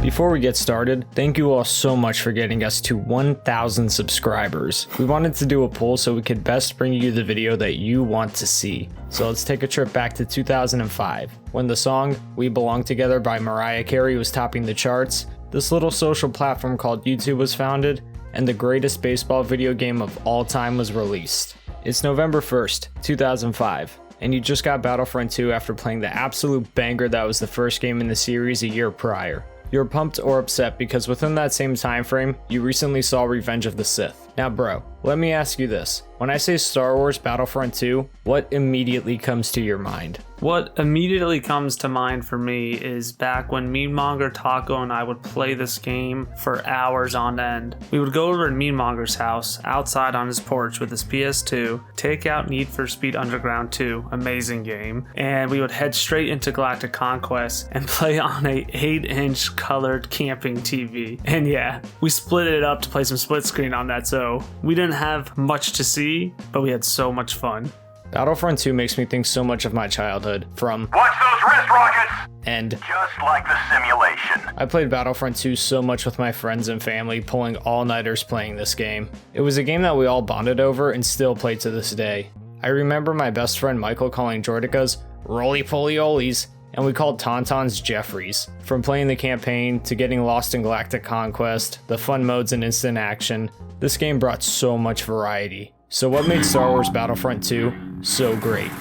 Before we get started, thank you all so much for getting us to 1,000 subscribers. We wanted to do a poll so we could best bring you the video that you want to see. So let's take a trip back to 2005, when the song We Belong Together by Mariah Carey was topping the charts, this little social platform called YouTube was founded, and the greatest baseball video game of all time was released. It's November 1st, 2005, and you just got Battlefront II after playing the absolute banger that was the first game in the series a year prior. You're pumped or upset because within that same time frame, you recently saw Revenge of the Sith. Now bro, let me ask you this. When I say Star Wars Battlefront II, what immediately comes to your mind? What immediately comes to mind for me is back when Mean Monger Taco and I would play this game for hours on end. We would go over to Mean Monger's house, outside on his porch with his PS2, take out Need for Speed Underground 2, amazing game, and we would head straight into Galactic Conquest and play on a 8-inch colored camping TV. And yeah, we split it up to play some split screen on that, so we didn't have much to see, but we had so much fun. Battlefront 2 makes me think so much of my childhood, from "Watch those wrist rockets!" and "Just like the simulation." I played Battlefront 2 so much with my friends and family, pulling all-nighters playing this game. It was a game that we all bonded over and still play to this day. I remember my best friend Michael calling Jordicas roly-poly-olies, and we called Tauntauns Jeffries. From playing the campaign to getting lost in Galactic Conquest, the fun modes and instant action, this game brought so much variety. So what made Star Wars Battlefront 2 so great?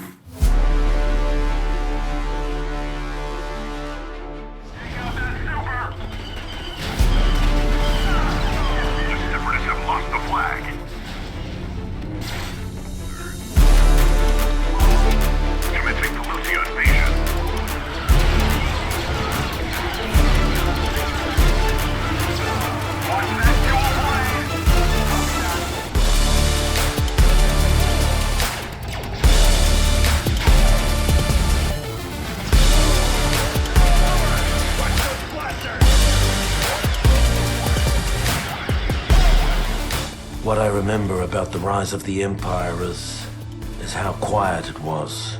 What I remember about the rise of the Empire is how quiet it was.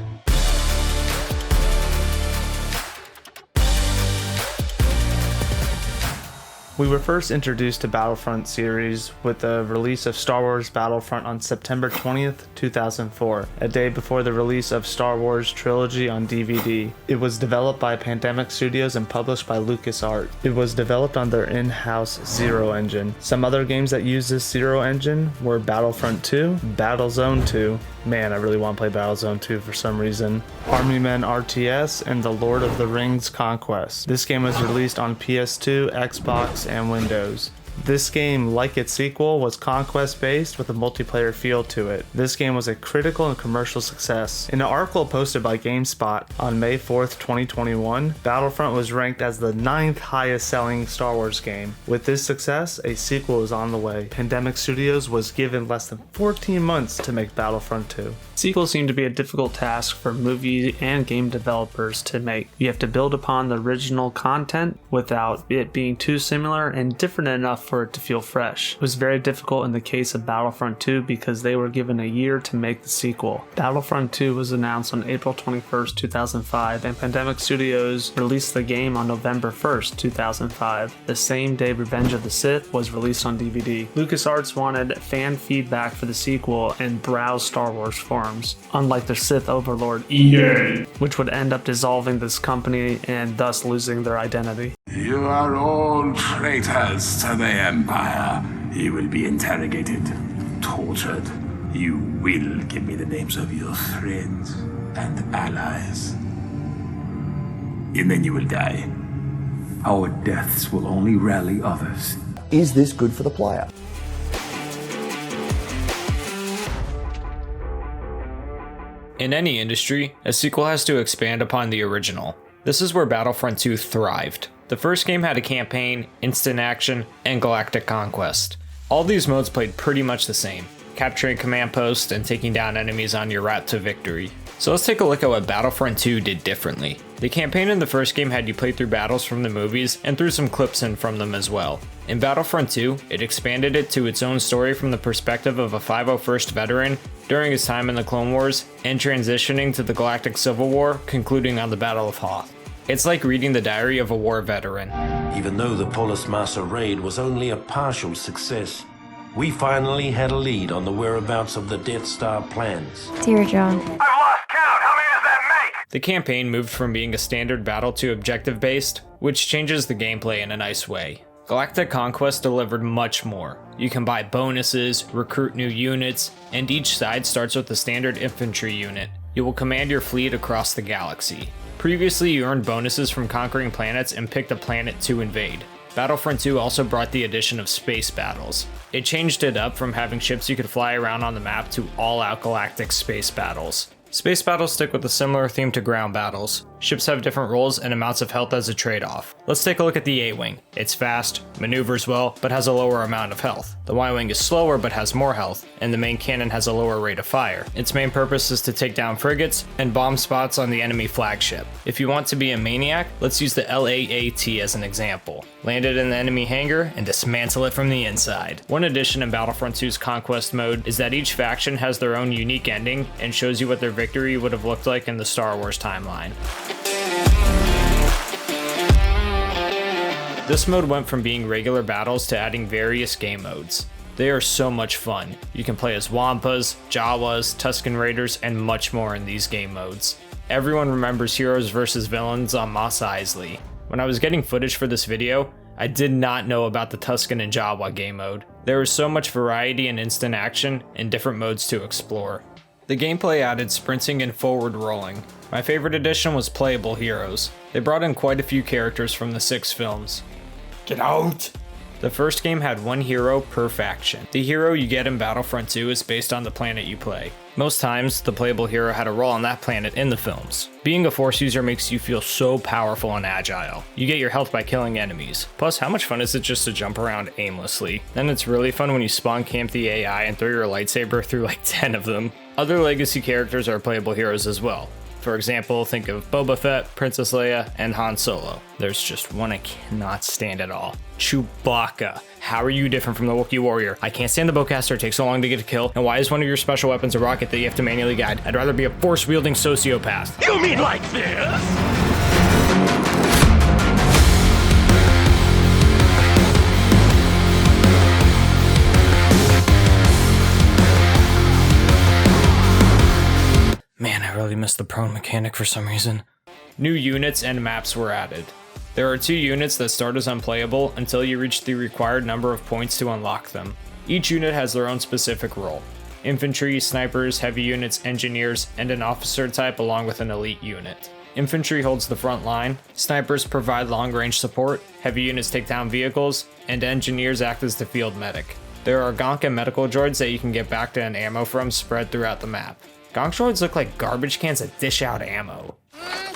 We were first introduced to Battlefront series with the release of Star Wars Battlefront on September 20th, 2004, a day before the release of Star Wars Trilogy on DVD. It was developed by Pandemic Studios and published by LucasArts. It was developed on their in-house Zero engine. Some other games that use this Zero engine were Battlefront 2, Battlezone 2, man, I really want to play Battlezone 2 for some reason, Army Men RTS, and The Lord of the Rings Conquest. This game was released on PS2, Xbox, and Windows. This game, like its sequel, was conquest-based with a multiplayer feel to it. This game was a critical and commercial success. In an article posted by GameSpot on May 4th, 2021, Battlefront was ranked as the 9th highest selling Star Wars game. With this success, a sequel is on the way. Pandemic Studios was given less than 14 months to make Battlefront 2. Sequels seem to be a difficult task for movie and game developers to make. You have to build upon the original content without it being too similar and different enough for it to feel fresh. It was very difficult in the case of Battlefront 2 because they were given a year to make the sequel. Battlefront 2 was announced on April 21st, 2005, and Pandemic Studios released the game on November 1st, 2005, the same day Revenge of the Sith was released on DVD. LucasArts wanted fan feedback for the sequel and browse Star Wars forums, unlike their Sith overlord EA, which would end up dissolving this company and thus losing their identity. You are all traitors to the Empire. You will be interrogated, tortured. You will give me the names of your friends and allies. And then you will die. Our deaths will only rally others. Is this good for the player? In any industry, a sequel has to expand upon the original. This is where Battlefront 2 thrived. The first game had a campaign, instant action, and Galactic Conquest. All these modes played pretty much the same, capturing command posts and taking down enemies on your route to victory. So let's take a look at what Battlefront 2 did differently. The campaign in the first game had you play through battles from the movies and threw some clips in from them as well. In Battlefront 2, it expanded it to its own story from the perspective of a 501st veteran during his time in the Clone Wars and transitioning to the Galactic Civil War, concluding on the Battle of Hoth. It's like reading the diary of a war veteran. Even though the Polis Massa raid was only a partial success, we finally had a lead on the whereabouts of the Death Star plans. Dear John. I've lost count. How many does that make? The campaign moved from being a standard battle to objective-based, which changes the gameplay in a nice way. Galactic Conquest delivered much more. You can buy bonuses, recruit new units, and each side starts with a standard infantry unit. You will command your fleet across the galaxy. Previously, you earned bonuses from conquering planets and picked a planet to invade. Battlefront II also brought the addition of space battles. It changed it up from having ships you could fly around on the map to all-out galactic space battles. Space battles stick with a similar theme to ground battles. Ships have different roles and amounts of health as a trade-off. Let's take a look at the A-Wing. It's fast, maneuvers well, but has a lower amount of health. The Y-Wing is slower but has more health, and the main cannon has a lower rate of fire. Its main purpose is to take down frigates and bomb spots on the enemy flagship. If you want to be a maniac, let's use the LAAT as an example. Land it in the enemy hangar and dismantle it from the inside. One addition in Battlefront 2's Conquest mode is that each faction has their own unique ending and shows you what their victory would have looked like in the Star Wars timeline. This mode went from being regular battles to adding various game modes. They are so much fun. You can play as Wampas, Jawas, Tusken Raiders, and much more in these game modes. Everyone remembers Heroes vs Villains on Mos Eisley. When I was getting footage for this video, I did not know about the Tusken and Jawa game mode. There was so much variety and instant action and different modes to explore. The gameplay added sprinting and forward rolling. My favorite addition was playable heroes. They brought in quite a few characters from the 6 films. Get out! The first game had one hero per faction. The hero you get in Battlefront 2 is based on the planet you play. Most times, the playable hero had a role on that planet in the films. Being a Force user makes you feel so powerful and agile. You get your health by killing enemies. Plus, how much fun is it just to jump around aimlessly? Then it's really fun when you spawn camp the AI and throw your lightsaber through like 10 of them. Other legacy characters are playable heroes as well. For example, think of Boba Fett, Princess Leia, and Han Solo. There's just one I cannot stand at all. Chewbacca. How are you different from the Wookiee warrior? I can't stand the bowcaster, it takes so long to get a kill, and why is one of your special weapons a rocket that you have to manually guide? I'd rather be a force-wielding sociopath. You mean like this? Man, I really missed the prone mechanic for some reason. New units and maps were added. There are 2 units that start as unplayable until you reach the required number of points to unlock them. Each unit has their own specific role. Infantry, snipers, heavy units, engineers, and an officer type along with an elite unit. Infantry holds the front line, snipers provide long-range support, heavy units take down vehicles, and engineers act as the field medic. There are gonk and medical droids that you can get back to and ammo from spread throughout the map. Gonk droids look like garbage cans that dish out ammo.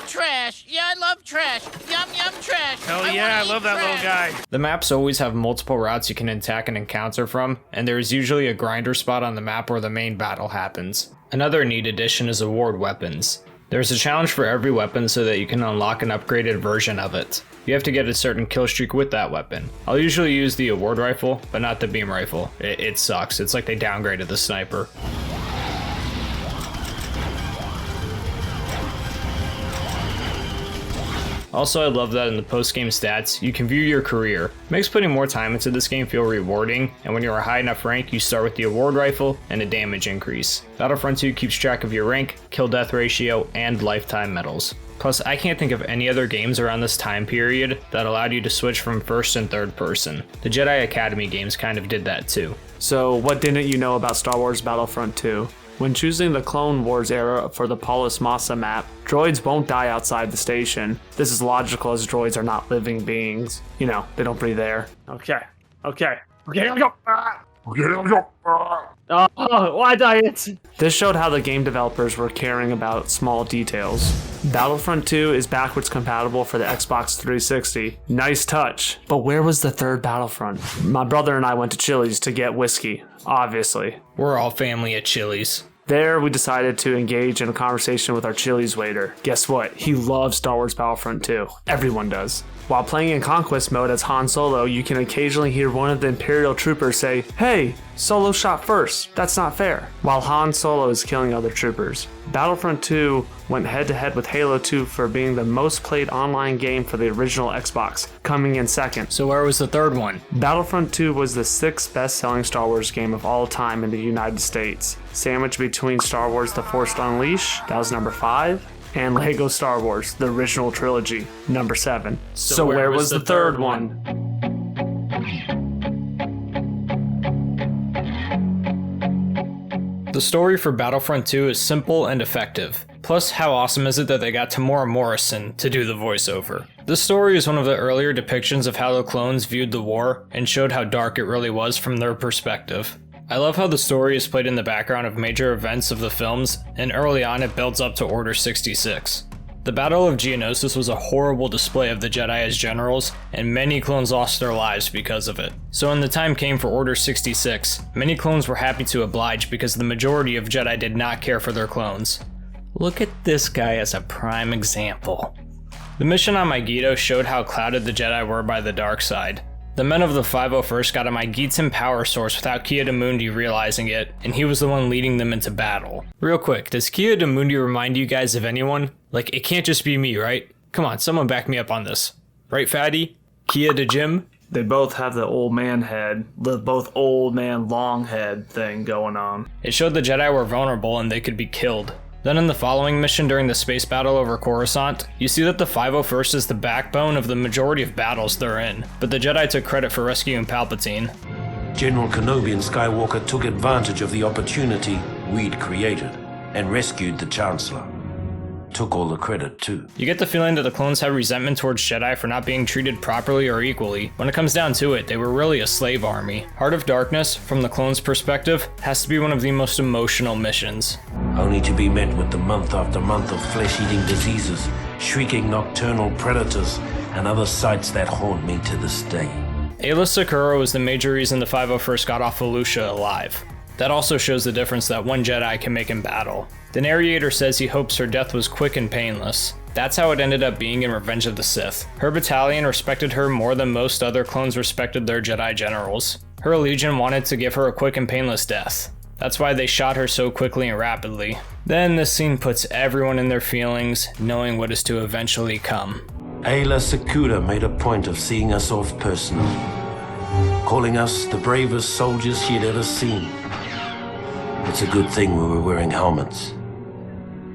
Trash. Yeah, I love trash. Yum, yum, trash. Hell yeah, I love that little guy. The maps always have multiple routes you can attack and encounter from, and there is usually a grinder spot on the map where the main battle happens. Another neat addition is award weapons. There's a challenge for every weapon so that you can unlock an upgraded version of it. You have to get a certain kill streak with that weapon. I'll usually use the award rifle, but not the beam rifle. It sucks. It's like they downgraded the sniper. Also, I love that in the post-game stats, you can view your career. It makes putting more time into this game feel rewarding, and when you're a high enough rank, you start with the award rifle and a damage increase. Battlefront 2 keeps track of your rank, kill-death ratio, and lifetime medals. Plus, I can't think of any other games around this time period that allowed you to switch from first and third person. The Jedi Academy games kind of did that too. So, what didn't you know about Star Wars Battlefront II? When choosing the Clone Wars era for the Polis Massa map, droids won't die outside the station. This is logical as droids are not living beings. You know, they don't breathe air. Okay. Oh, why diet? This showed how the game developers were caring about small details. Battlefront 2 is backwards compatible for the Xbox 360. Nice touch. But where was the third Battlefront? My brother and I went to Chili's to get whiskey, obviously. We're all family at Chili's. There, we decided to engage in a conversation with our Chili's waiter. Guess what? He loves Star Wars Battlefront 2. Everyone does. While playing in Conquest mode as Han Solo, you can occasionally hear one of the Imperial troopers say, "Hey, Solo shot first, that's not fair," while Han Solo is killing other troopers. Battlefront 2 went head to head with Halo 2 for being the most played online game for the original Xbox, coming in second. So where was the third one? Battlefront 2 was the 6th best-selling Star Wars game of all time in the United States, sandwiched between Star Wars The Force Unleashed, that was number 5, and Lego Star Wars, the original trilogy, number 7. So where was the third one? The story for Battlefront 2 is simple and effective. Plus, how awesome is it that they got Tamora Morrison to do the voiceover? This story is one of the earlier depictions of how the clones viewed the war and showed how dark it really was from their perspective. I love how the story is played in the background of major events of the films, and early on it builds up to Order 66. The Battle of Geonosis was a horrible display of the Jedi as generals, and many clones lost their lives because of it. So when the time came for Order 66, many clones were happy to oblige because the majority of Jedi did not care for their clones. Look at this guy as a prime example. The mission on Megiddo showed how clouded the Jedi were by the dark side. The men of the 501st got a Mygeetan power source without Ki-Adi-Mundi realizing it, and he was the one leading them into battle. Real quick, does Ki-Adi-Mundi remind you guys of anyone? Like, it can't just be me, right? Come on, someone back me up on this. Right, Fatty? Ki-Adi-Jim? They both have the old man head, the both old man long head thing going on. It showed the Jedi were vulnerable and they could be killed. Then in the following mission during the space battle over Coruscant, you see that the 501st is the backbone of the majority of battles they're in, but the Jedi took credit for rescuing Palpatine. General Kenobi and Skywalker took advantage of the opportunity we'd created and rescued the Chancellor. Took all the credit too. You get the feeling that the clones have resentment towards Jedi for not being treated properly or equally. When it comes down to it, they were really a slave army. Heart of Darkness, from the clones' perspective, has to be one of the most emotional missions. Only to be met with the month after month of flesh-eating diseases, shrieking nocturnal predators, and other sights that haunt me to this day. Aayla Secura was the major reason the 501st got off Felucia alive. That also shows the difference that one Jedi can make in battle. The narrator says he hopes her death was quick and painless. That's how it ended up being in Revenge of the Sith. Her battalion respected her more than most other clones respected their Jedi generals. Her legion wanted to give her a quick and painless death. That's why they shot her so quickly and rapidly. Then this scene puts everyone in their feelings, knowing what is to eventually come. Aayla Secura made a point of seeing us off personally, calling us the bravest soldiers she'd ever seen. It's a good thing we were wearing helmets,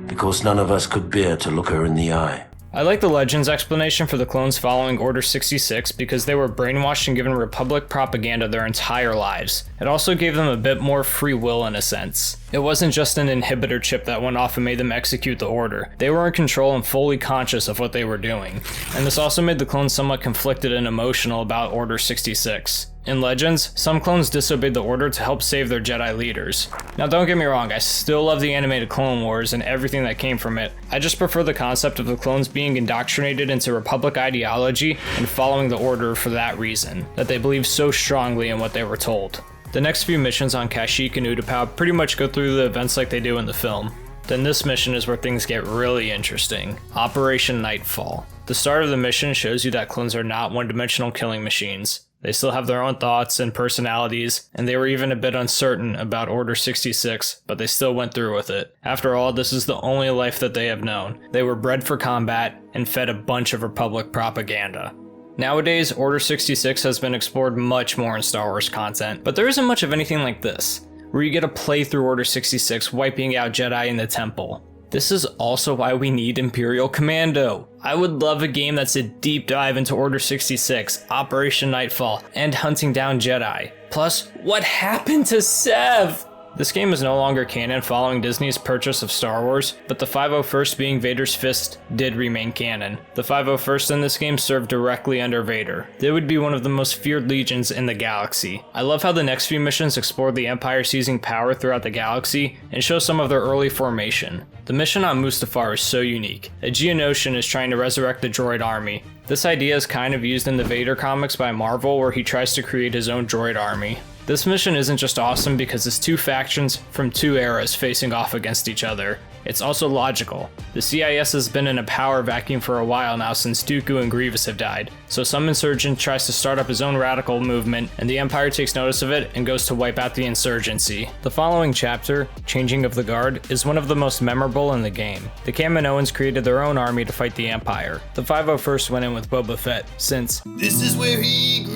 because none of us could bear to look her in the eye. I like the Legends explanation for the clones following Order 66 because they were brainwashed and given Republic propaganda their entire lives. It also gave them a bit more free will in a sense. It wasn't just an inhibitor chip that went off and made them execute the order. They were in control and fully conscious of what they were doing. And this also made the clones somewhat conflicted and emotional about Order 66. In Legends, some clones disobeyed the order to help save their Jedi leaders. Now don't get me wrong, I still love the animated Clone Wars and everything that came from it. I just prefer the concept of the clones being indoctrinated into Republic ideology and following the order for that reason, that they believed so strongly in what they were told. The next few missions on Kashyyyk and Utapau pretty much go through the events like they do in the film. Then this mission is where things get really interesting. Operation Nightfall. The start of the mission shows you that clones are not one-dimensional killing machines. They still have their own thoughts and personalities, and they were even a bit uncertain about Order 66, but they still went through with it. After all, this is the only life that they have known. They were bred for combat and fed a bunch of Republic propaganda. Nowadays, Order 66 has been explored much more in Star Wars content, but there isn't much of anything like this, where you get to play through Order 66 wiping out Jedi in the temple. This is also why we need Imperial Commando. I would love a game that's a deep dive into Order 66, Operation Nightfall, and hunting down Jedi. Plus, what happened to Sev? This game is no longer canon following Disney's purchase of Star Wars, but the 501st being Vader's fist did remain canon. The 501st in this game served directly under Vader. They would be one of the most feared legions in the galaxy. I love how the next few missions explore the Empire seizing power throughout the galaxy and show some of their early formation. The mission on Mustafar is so unique. A Geonosian is trying to resurrect the droid army. This idea is kind of used in the Vader comics by Marvel, where he tries to create his own droid army. This mission isn't just awesome because it's two factions from two eras facing off against each other. It's also logical. The CIS has been in a power vacuum for a while now since Dooku and Grievous have died, so some insurgent tries to start up his own radical movement, and the Empire takes notice of it and goes to wipe out the insurgency. The following chapter, Changing of the Guard, is one of the most memorable in the game. The Kaminoans created their own army to fight the Empire. The 501st went in with Boba Fett, since this is where he grew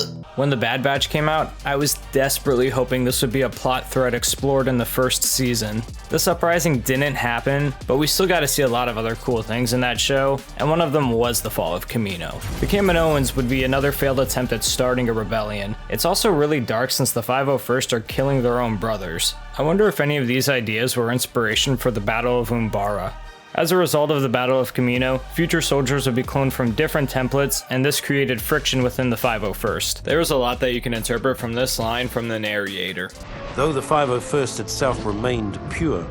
up. When the Bad Batch came out, I was desperately hoping this would be a plot thread explored in the first season. This uprising didn't happen, but we still got to see a lot of other cool things in that show, and one of them was the fall of Kamino. The Kaminoans would be another failed attempt at starting a rebellion. It's also really dark since the 501st are killing their own brothers. I wonder if any of these ideas were inspiration for the Battle of Umbara. As a result of the Battle of Kamino, future soldiers would be cloned from different templates, and this created friction within the 501st. There is a lot that you can interpret from this line from the narrator. Though the 501st itself remained pure,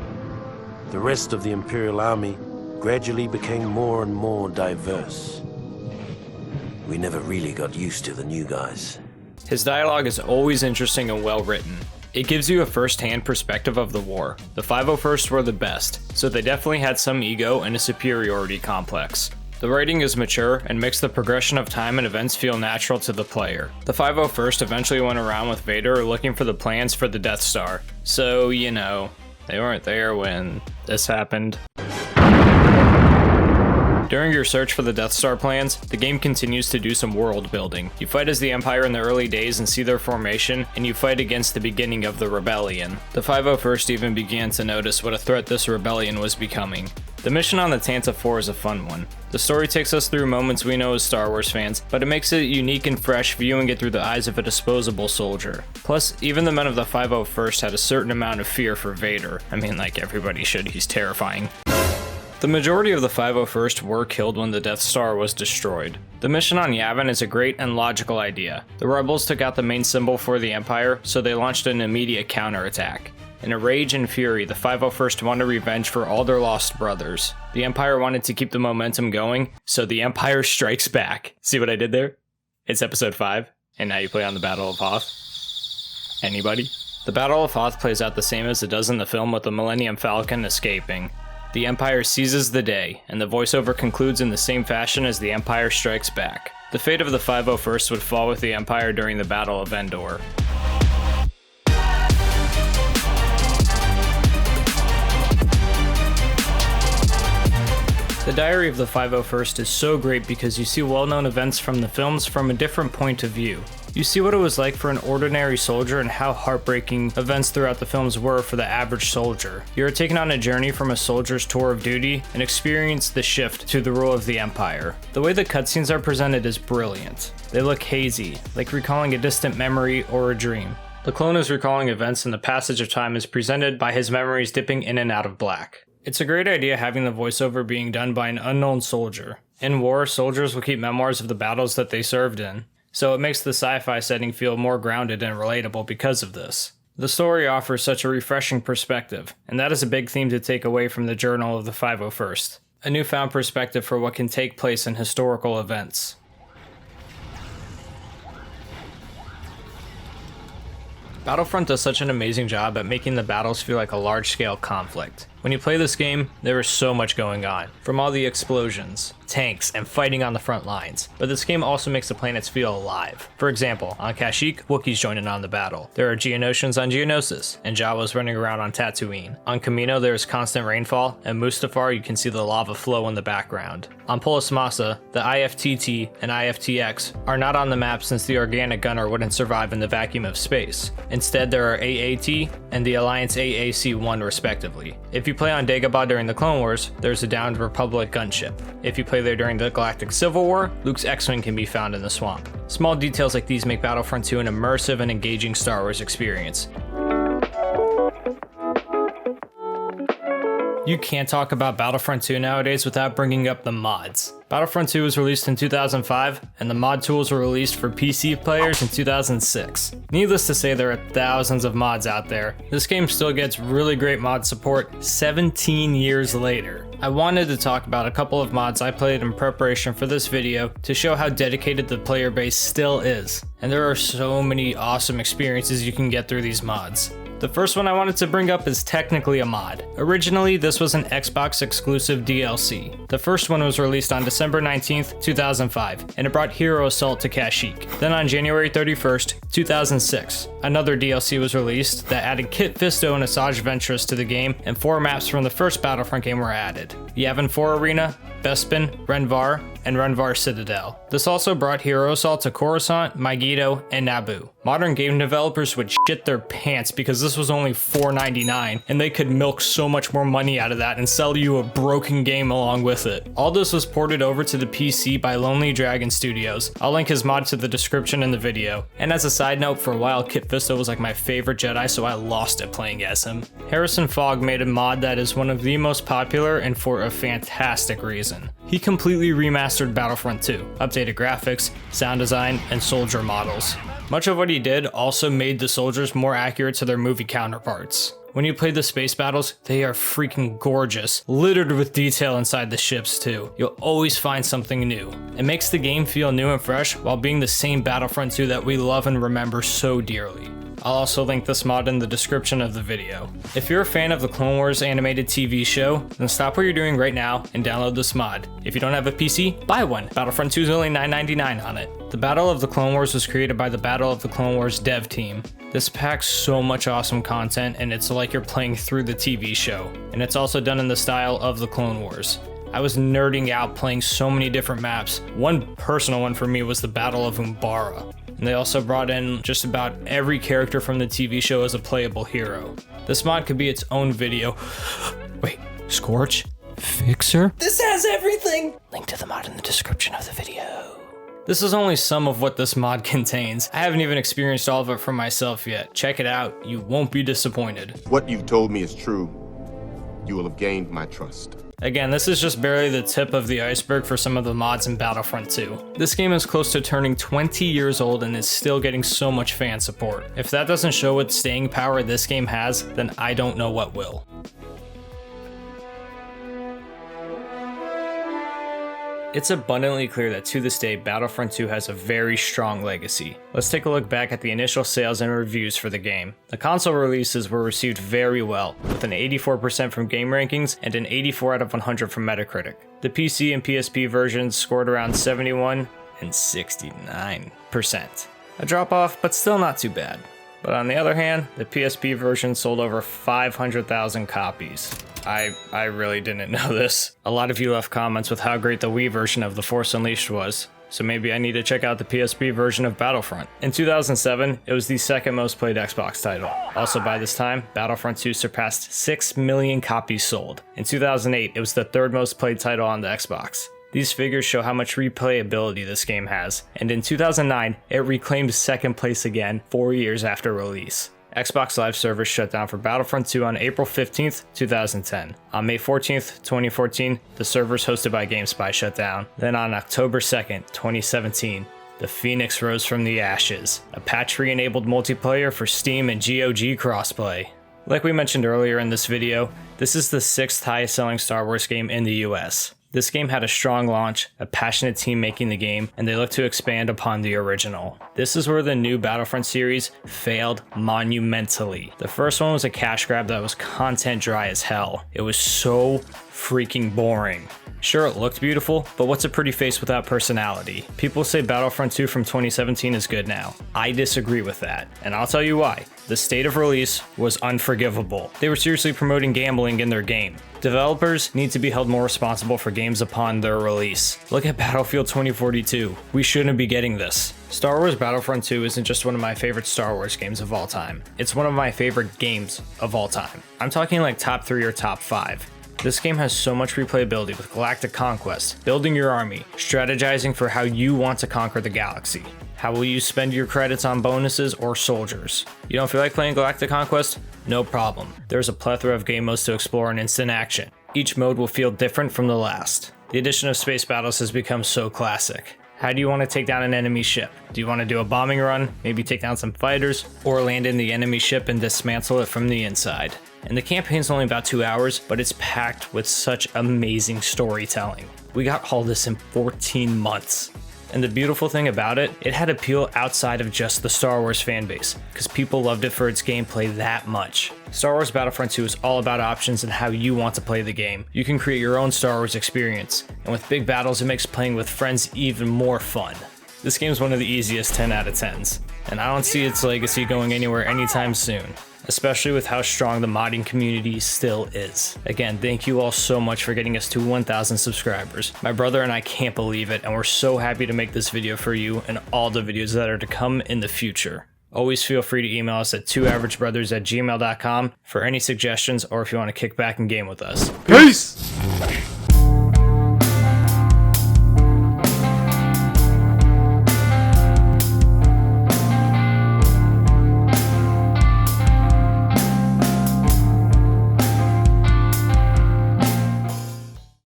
the rest of the Imperial Army gradually became more and more diverse. We never really got used to the new guys. His dialogue is always interesting and well written. It gives you a first-hand perspective of the war. The 501st were the best, so they definitely had some ego and a superiority complex. The writing is mature and makes the progression of time and events feel natural to the player. The 501st eventually went around with Vader looking for the plans for the Death Star, so, you know, they weren't there when this happened. During your search for the Death Star plans, the game continues to do some world building. You fight as the Empire in the early days and see their formation, and you fight against the beginning of the rebellion. The 501st even began to notice what a threat this rebellion was becoming. The mission on the Tantive 4 is a fun one. The story takes us through moments we know as Star Wars fans, but it makes it unique and fresh viewing it through the eyes of a disposable soldier. Plus, even the men of the 501st had a certain amount of fear for Vader. I mean, like everybody should, he's terrifying. The majority of the 501st were killed when the Death Star was destroyed. The mission on Yavin is a great and logical idea. The rebels took out the main symbol for the Empire, so they launched an immediate counterattack. In a rage and fury, the 501st wanted revenge for all their lost brothers. The Empire wanted to keep the momentum going, so the Empire strikes back. See what I did there? It's episode 5, and now you play on the Battle of Hoth. Anybody? The Battle of Hoth plays out the same as it does in the film with the Millennium Falcon escaping. The Empire seizes the day, and the voiceover concludes in the same fashion as the Empire strikes back. The fate of the 501st would fall with the Empire during the Battle of Endor. The Diary of the 501st is so great because you see well-known events from the films from a different point of view. You see what it was like for an ordinary soldier and how heartbreaking events throughout the films were for the average soldier. You are taken on a journey from a soldier's tour of duty and experience the shift to the rule of the Empire. The way the cutscenes are presented is brilliant. They look hazy, like recalling a distant memory or a dream. The clone is recalling events and the passage of time is presented by his memories dipping in and out of black. It's a great idea having the voiceover being done by an unknown soldier. In war, soldiers will keep memoirs of the battles that they served in, so it makes the sci-fi setting feel more grounded and relatable because of this. The story offers such a refreshing perspective, and that is a big theme to take away from the Journal of the 501st. A newfound perspective for what can take place in historical events. Battlefront does such an amazing job at making the battles feel like a large-scale conflict. When you play this game, there is so much going on, from all the explosions, tanks, and fighting on the front lines. But this game also makes the planets feel alive. For example, on Kashyyyk, Wookiees join in on the battle. There are Geonosians on Geonosis, and Jawas running around on Tatooine. On Kamino, there is constant rainfall, and Mustafar, you can see the lava flow in the background. On Polis Massa, the IFTT and IFTX are not on the map since the organic gunner wouldn't survive in the vacuum of space. Instead, there are AAT and the Alliance AAC-1 respectively. If you play on Dagobah during the Clone Wars, there's a downed Republic gunship. If you play there during the Galactic Civil War, Luke's X-Wing can be found in the swamp. Small details like these make Battlefront II an immersive and engaging Star Wars experience. You can't talk about Battlefront II nowadays without bringing up the mods. Battlefront II was released in 2005, and the mod tools were released for PC players in 2006. Needless to say, there are thousands of mods out there. This game still gets really great mod support 17 years later. I wanted to talk about a couple of mods I played in preparation for this video to show how dedicated the player base still is. And there are so many awesome experiences you can get through these mods. The first one I wanted to bring up is technically a mod. Originally, this was an Xbox exclusive DLC. The first one was released on December 19th, 2005, and it brought Hero Assault to Kashyyyk. Then on January 31st, 2006, another DLC was released that added Kit Fisto and Asajj Ventress to the game, and 4 maps from the first Battlefront game were added: Yavin 4 Arena, Bespin, Renvar, and Renvar Citadel. This also brought Hero Assault to Coruscant, Megiddo, and Naboo. Modern game developers would shit their pants because this was only $4.99, and they could milk so much more money out of that and sell you a broken game along with it. All this was ported over to the PC by Lonely Dragon Studios. I'll link his mod to the description in the video. And as a side note, for a while Kit Fisto was like my favorite Jedi, so I lost it playing as him. Harrisonfog made a mod that is one of the most popular and for a fantastic reason. He completely remastered Battlefront II, updated graphics, sound design, and soldier models. Much of what he did also made the soldiers more accurate to their movie counterparts. When you play the space battles, they are freaking gorgeous, littered with detail inside the ships too. You'll always find something new. It makes the game feel new and fresh while being the same Battlefront II that we love and remember so dearly. I'll also link this mod in the description of the video. If you're a fan of the Clone Wars animated TV show, then stop what you're doing right now and download this mod. If you don't have a PC, buy one. Battlefront 2 is only $9.99 on it. The Battle of the Clone Wars was created by the Battle of the Clone Wars dev team. This packs so much awesome content, and it's like you're playing through the TV show. And it's also done in the style of the Clone Wars. I was nerding out playing so many different maps. One personal one for me was the Battle of Umbara. And they also brought in just about every character from the TV show as a playable hero. This mod could be its own video. Wait, Scorch? Fixer? This has everything! Link to the mod in the description of the video. This is only some of what this mod contains. I haven't even experienced all of it for myself yet. Check it out, you won't be disappointed. What you've told me is true. You will have gained my trust. Again, this is just barely the tip of the iceberg for some of the mods in Battlefront 2. This game is close to turning 20 years old and is still getting so much fan support. If that doesn't show what staying power this game has, then I don't know what will. It's abundantly clear that to this day, Battlefront 2 has a very strong legacy. Let's take a look back at the initial sales and reviews for the game. The console releases were received very well, with an 84% from GameRankings and an 84 out of 100 from Metacritic. The PC and PSP versions scored around 71 and 69%. A drop off, but still not too bad. But on the other hand, the PSP version sold over 500,000 copies. I really didn't know this. A lot of you left comments with how great the Wii version of The Force Unleashed was, so maybe I need to check out the PSP version of Battlefront. In 2007, it was the second most played Xbox title. Also by this time, Battlefront 2 surpassed 6 million copies sold. In 2008, it was the third most played title on the Xbox. These figures show how much replayability this game has, and in 2009, it reclaimed second place again 4 years after release. Xbox Live servers shut down for Battlefront 2 on April 15th, 2010. On May 14th, 2014, the servers hosted by GameSpy shut down. Then on October 2nd, 2017, the Phoenix rose from the ashes. A patch enabled multiplayer for Steam and GOG crossplay. Like we mentioned earlier in this video, this is the 6th highest selling Star Wars game in the US. This game had a strong launch, a passionate team making the game, and they look to expand upon the original. This is where the new Battlefront series failed monumentally. The first one was a cash grab that was content dry as hell. It was so freaking boring. Sure, it looked beautiful, but what's a pretty face without personality? People say Battlefront 2 from 2017 is good now. I disagree with that, and I'll tell you why. The state of release was unforgivable. They were seriously promoting gambling in their game. Developers need to be held more responsible for games upon their release. Look at Battlefield 2042. We shouldn't be getting this. Star Wars Battlefront 2 isn't just one of my favorite Star Wars games of all time. It's one of my favorite games of all time. I'm talking like top 3 or top 5. This game has so much replayability with Galactic Conquest, building your army, strategizing for how you want to conquer the galaxy. How will you spend your credits on bonuses or soldiers? You don't feel like playing Galactic Conquest? No problem. There's a plethora of game modes to explore in instant action. Each mode will feel different from the last. The addition of space battles has become so classic. How do you want to take down an enemy ship? Do you want to do a bombing run, maybe take down some fighters, or land in the enemy ship and dismantle it from the inside? And the campaign's only about 2 hours, but it's packed with such amazing storytelling. We got all this in 14 months. And the beautiful thing about it, it had appeal outside of just the Star Wars fanbase, because people loved it for its gameplay that much. Star Wars Battlefront 2 is all about options and how you want to play the game. You can create your own Star Wars experience, and with big battles it makes playing with friends even more fun. This game is one of the easiest 10 out of 10s, and I don't see its legacy going anywhere anytime soon, especially with how strong the modding community still is. Again, thank you all so much for getting us to 1,000 subscribers. My brother and I can't believe it, and we're so happy to make this video for you and all the videos that are to come in the future. Always feel free to email us at 2averagebrothers@gmail.com for any suggestions or if you want to kick back and game with us. Peace!